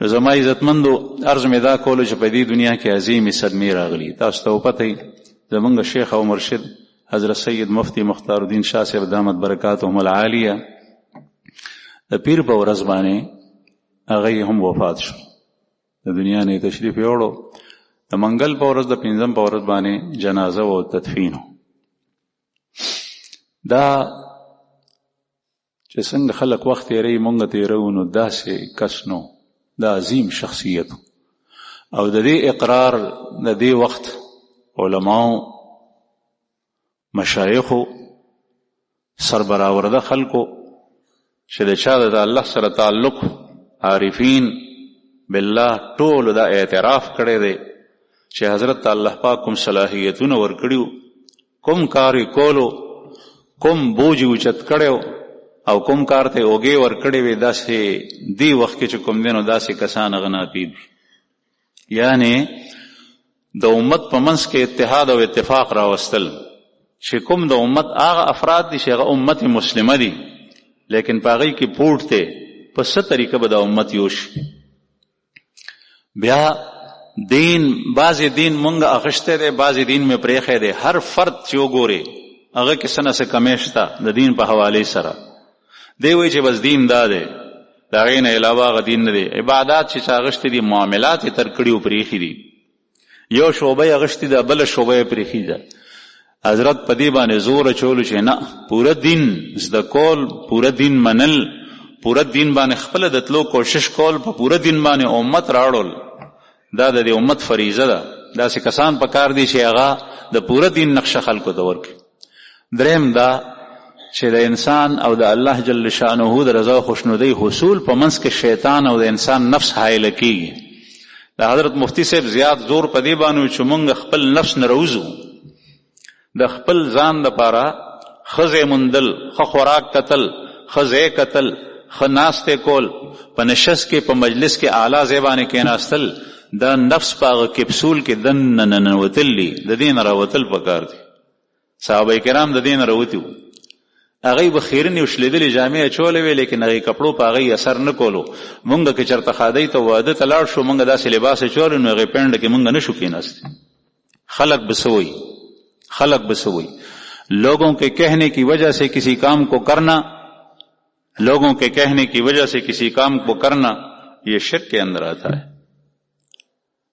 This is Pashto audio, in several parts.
زما عزتمندو عرض مې دا کولو چې په دې دنیا کې عظیمې صدمې راغلي. تاسو ته پته وي زمونږ شیخ او مرشد حضرت سید مفتی مختار الدین شاه صاحب دامت برکاتهم العالیه د پیر په ورځ باندې هغه هم وفات شو، د دنیا نه تشریف یوړو. د منګل په ورځ د پنځم په ورځ باندې جنازه او تدفین. دا چې څنګه خلک وخت یې مونږ تیرو نو داسې کس نو، دا عظیم شخصیت او د دې اقرار د دې وخت علماو مشایخو سربراورده خلکو چې د چا د الله سره تعلق عارفین بالله ټول دا اعتراف کړی دی چې حضرت الله پاک کوم صلاحیتونه ورکړیو، کوم کار کولو، کوم بوج اوچت کړیو او کوم کار ته اوږې ورکړې وې، داسې دی وخت کې چې کوم دی نو داسې کسان هغه ناپید وي. یعنی د امت په منځ کې اتحاد او اتفاق راوستل چې کوم د امت هغه افراد دي چې هغه امت مسلمه دي لیکن په هغې کې پوټ دی په څه طریقه به د امت یوش. بیا دین بعضې دین مونږ اخیستی دی، بعضې دین مې پرېښی دی. هر فرد چې وګورې هغه کې څه نه څه کمی شته د دین په حوالې سره. دی وایي چې بس دین دا دی، د هغې نه علاوه هغه دین نه دی. عبادات چې اخیستي دي معاملات یې تر کړي او پرېښي دي، یو شعبه یې اخیستې ده بله شعبه یې پرېښي ده. حضرت په دې باندې زور اچولو چې نه، پوره دین زده کول، پوره دین منل، پوره دین باندې خپله د تلو کوشش کول، په پوره دین باندې امت راوړل، دا د دې امت فریضه ده. داسې کسان په کار دي چې هغه د پوره دین نقشه خلکو ته ورکړي. دریم دا چې د انسان او د الله جل شانه د رضا او خوشنودۍ حصول په منځ کې شیطان او د انسان نفس حایله کېږي. د حضرت مفتی صاحب زیات زور په دې باندې چې موږ خپل نفس نه روزو، د خپل ځان دپاره ښځې موندل، ښه خوراک کتل، ښه ځای کتل، ښه ناستې کول، په نشست کې په مجلس کې اعلی ځای باندې کېناستل، دا نفس په هغه کپسول کې دننه ننوتل دي، د دې نه راوتل پکار دي. صحابه کرام د دې نه راوتي وو، هغوی به خیرنې او شلېدلې جامې اچولې وې لیکن هغې کپړو په هغوی اثر نه کولو. مونږ که چېرته ښادۍ ته واده ته لاړ شو، مونږ داسې لباس اچولی نو هغې پینډه کې مونږ نه شو کېناستی. خلق به څه وایي، خلق به څه وایي. لوگوں کے کہنے کی وجہ سے کسی کام کو کرنا، لوگوں کے کہنے کی وجہ سے کسی کام کو کرنا یہ شرک کے اندر آتا ہے.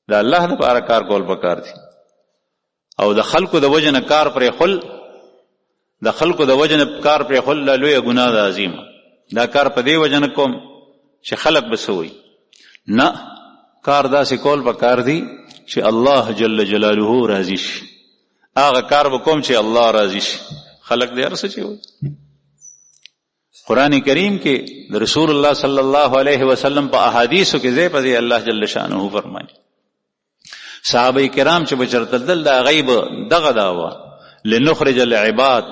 دا الله دپاره کار کول پکار دي او د خلکو د وجه نه کار پرېښول، د خلکو د وجه نه کار پرېښول دا لویه ګناه ده عظیمه. دا کار په دې وجه نه کوم چې خلک به څه وایي، نه، کار داسې کول پکار دي چې الله جل جلاله راضي شي. هغه کار به کوم چې الله راضي شي، خلک دې هر څه چې وایي. قرآن کریم کې د رسول الله صلی الله علیه وسلم په احادیثو کې ځای په ځای الله جل شانه فرمایي. صحابه کرام چې به چرته تلل دا غیب دغه داوه لنخرج العباد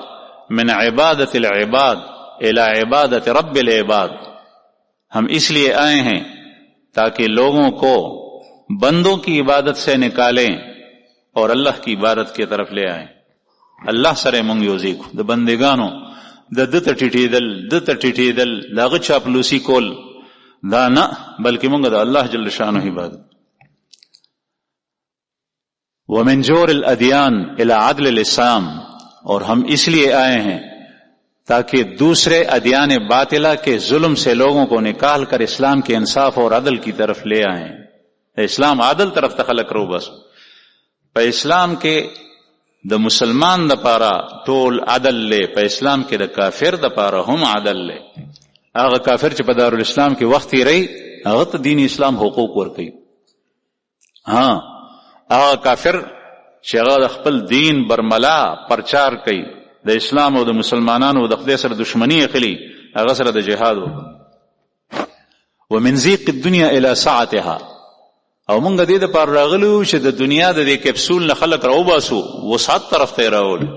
من عبادت العباد الى عبادت رب العباد، ہم اس لیے آئے ہیں تاکہ لوگوں کو بندوں کی عبادت سے نکالیں اور اللہ کی عبادت کی طرف لے آئیں. الله سره مونږ یوځای کړو. د بندګانو د ده ته ټیټېدل، ده ته ټیټېدل، د هغه چاپلوسي کول دا نه، بلکې مونږ د الله جل شانه عبادت. ومن جور الادیان الى عدل الاسلام، اور ہم اس لیے آئے ہیں تاکہ دوسرے ادیان باطلہ کے ظلم سے لوگوں کو نکال کر اسلام کے انصاف اور عدل کی طرف لے آئیں. اسلام عدل طرف تخلق رو، بس په اسلام کې د مسلمان د پاره ټول عدل لے، په اسلام کې د کافر د پاره هم عدل لے. هغه کافر چې په دارالاسلام کې وخت یې رہی هغه ته دین اسلام حقوق ورکوي. هغه کافر چې هغه د خپل دین برملا پرچار کوي، د اسلام او د مسلمانانو د خدای سره دشمنی اخلي، هغه سره د جهاد وکړي. ومن ضيق الدنيا الى سعتها، او مونږ دې دپاره راغلو چې د دنیا د دې کپسول نه خلک راوباسو، وسعت طرف ته یې راولو.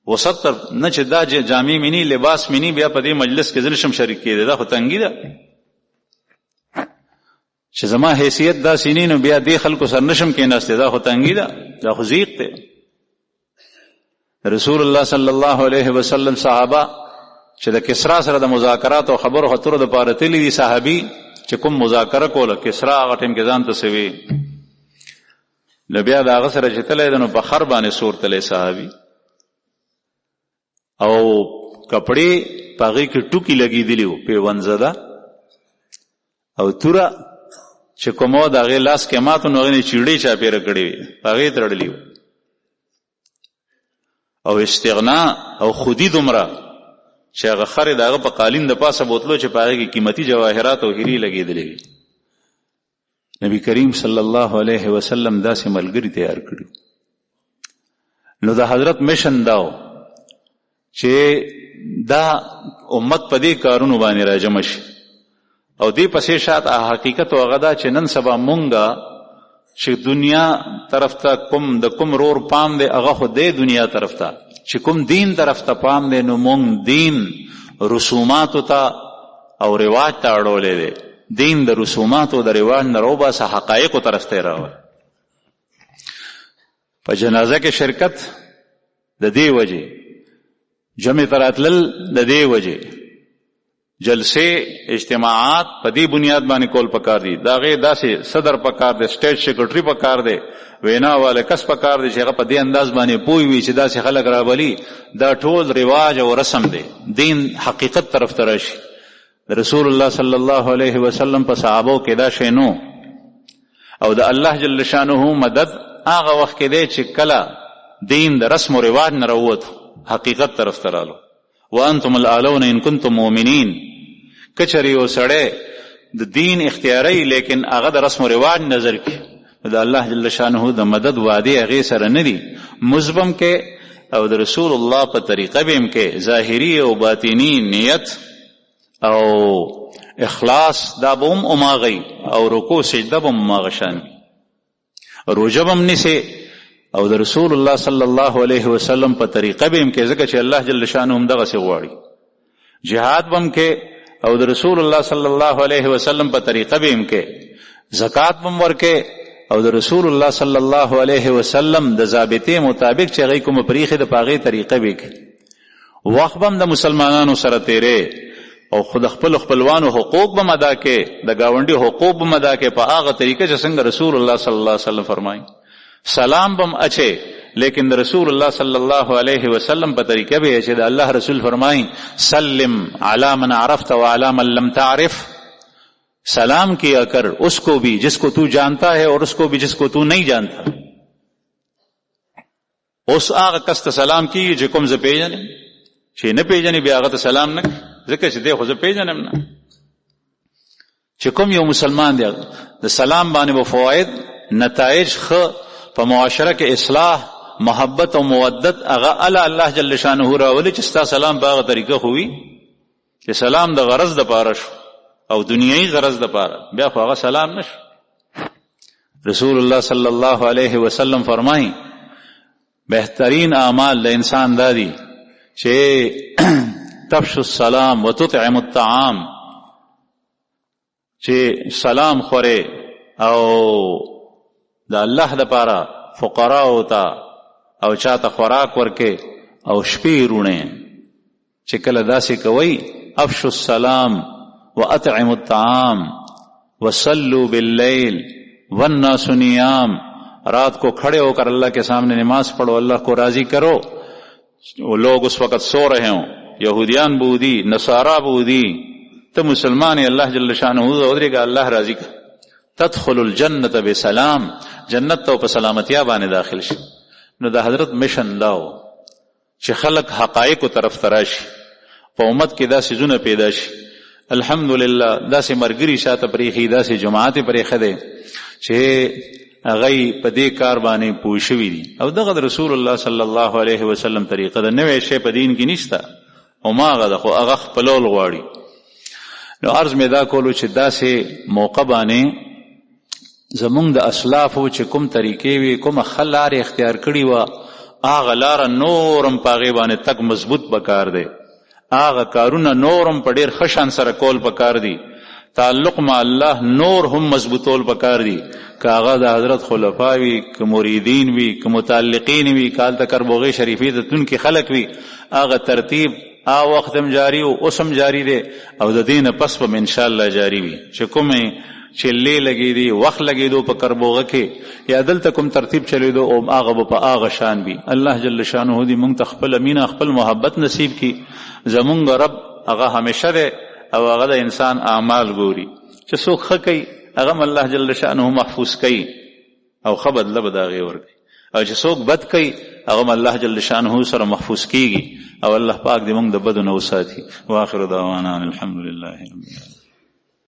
وسعت طرف نه چې دا جامې مني، لباس مني، بیا په دې مجلس کې زه نشم شریک کېدی، دا خو تنګي ده. چې زما حیثیت دا سینې نو بیا دې خلکو سره نشم کېناستی، دا خو تنګي ده، دا خو ضیق دی. رسول الله صلی الله علیه وسلم صحابه چې د کسرا سره د مذاکرات او خبرو اترو دپاره تللي دي، صحابي چې کوم مذاکره کوله کسرا هغه ټیم کې ځان ته سوي نو بیا د هغه سره چې تللی نو په خر باندې سور تللی صحابي او کپړې په هغې کې ټوکي لګېدلي وو پیونزده او توره چې کوم وه د هغې لاس کې ماتو نو هغې نه چیړې چاپېره کړې وې په هغې تړلي وو او استغنا او خودي دومره چې هغه خرې د هغه په قالین د پاسه بوتلو چې په هغې کې قیمتي جواهرات او هیرې لګېدلې وي نبی کریم صلی الله علیه وسلم داسې ملګري تیار کړي نو د حضرت مشن داو چې دا امت په دې کارونو باندې راجمع شي او دې پسې شاید حقیقت هغه دا چې نن سبا مونږه چې دنیا طرف ته کوم د کوم رور پام دی هغه خو دې دنیا طرف ته چې کوم دین طرف ته پام دی نو مونږ دین رسوماتو ته او رواج ته اړولی دی دین د رسوماتو د رواج نه روباسه حقایقو طرف ته راوړ په جنازه کې شرکت د دې وجې جمع تراتلل د دې وجې جلسه اجتماعات په دې بنیاد باندې کول پکار دي دا غي داسې صدر پکار دی سټیټ سیکریټری پکار دی وینا والے کس پکار دی چې هغه په دې انداز باندې پوي وي چې داسې خلک راولي دا ټول رواج او رسم دی دین حقیقت طرف ته راشي رسول الله صلی الله علیه وسلم په صحابو کې دا شی نو او د الله جل شانه مدد هغه وخت کې دی چې کله دین د رسم او رواج نه راووت حقیقت طرف ته رالو وانتم الاعلون ان کنتم مؤمنین کچری او سړی د دین اختیاري لیکن هغه د رسم او رواج نظر کې د الله جل شانه د مدد وعده هغه سره نه دي مزبم کې او د رسول الله په طریقه بهم کې ظاهری او باطینی نیت او اخلاص دا بوم اماغی او رکوع سجده بوم اماغشان روجه بم نسه او د رسول الله صلی الله علیه وسلم په طریقه بهم کې ځکه چې الله جل شانه هم دغه څه غواړي جهاد بم کې او د رسول الله صلی الله علیه وسلم په طریقه بهم کې زکات بم ورکه او د رسول الله صلی الله علیه وسلم د ضابطه مطابق چې هغه کوم پریخه د پاغه طریقه به کې وخت بم د مسلمانانو سره تیرې او خود خپل خپلوانو حقوق به ادا کې د گاونډي حقوق به ادا کې په هغه طریقه چې څنګه رسول الله صلی الله علیه وسلم فرمایي سلام بم اچھے لیکن رسول الله صلی الله علیه وسلم په طریقه به چې د الله رسول فرمایي سلم علی من عرفت وعلی من لم تعرف سلام کیا کر اس کو بھی جس کو تو جانتا ہے اور اس کو بھی جس کو تو نہیں جانتا اوس هغه کس ته سلام کیږي چې کوم ز پیژنې چې نه پیژنې بیا هغه ته سلام نه ځکه چې دی خو زه پیژنم نه چې کوم یو مسلمان دی د سلام باندې و فواید نتایج خ په معاشره کې اصلاح محبت او مودت هغه الله جل شانه راولي چې ستا سلام په هغه طریقه خوي چې سلام د غرض د پاره شو او دنیوي غرض د پاره بیا خو هغه سلام نشو رسول الله صلی الله علیه وسلم فرمایي بهترین اعمال د انسان دادي چې تفشو السلام وتطعم الطعام چې سلام خوره او د الله د پاره فقرا ہوتا او چاته خوراک ورکه او شپې رونه چې کله داسې کوي افشو السلام واطعم الطعام وصلوا باللیل والناس نیام رات کو کھڑے ہو کر اللہ کے سامنے نماز پڑھو اللہ کو راضی کرو وہ لوگ اس وقت سو رہے ہوں یہودیان بودی نصارا بودی تو مسلمان اللہ جل شانہ ودرے گا اللہ راضی کر تدخل الجنت بسلام جنت تو په سلامتیا باندې داخل شي نو د حضرت مشن داو چې خلق حقایق طرف تراشي په امت کې داسې زونه پیدا شي الحمدلله داسې مرګري شاته پرېخي داسې جماعت پرېخه ده چې هغه په دې کار باندې پوه شوي دي او دغه رسول الله صلی الله علیه وسلم طریقه ده نوې شی په دین کې نشته او ماغه ده خو هغه خپلول غواړي نو عرض مې دا کولو چې داسې موقع باندې زمونږ د اسلافو چې کوم طریقې وي کوم خلار اختیار کړي و هغه لار نورم پاغه باندې تک مضبوط بکار دی هغه کارونه نورم په ډیر خشن سره کول بکار دی تعلق مع الله نور هم مضبوطول بکار دی کاغه د حضرت خلفاوی ک مریدین وی ک متعلقین وی کال تکر بوغی شریفی د تن کی خلق وی هغه ترتیب وخت هم جاری او اوس هم جاری دی او د دین پس به ان شاء الله جاری وي چې کومه چې لې لګې دي وخت لګېدو په کربوغه کې یا دلته کوم ترتیب چلیدو او هغه په هغه شان وي. الله جل شانه دې موږ ته خپل مینه خپل محبت نصیب کړي. زمونږ رب هغه همیشه دی او هغه د انسان اعمال ګوري چې څوک ښه کوي هغه الله جل شانه محفوظ کوي او ښه بدله به د هغې ورکوي او چې څوک بد کوي هغه الله جل شانه سره محفوظ کیږي او الله پاک دې موږ د بدو نه وساتي. واخر دعوانا الحمد لله رب العالمین.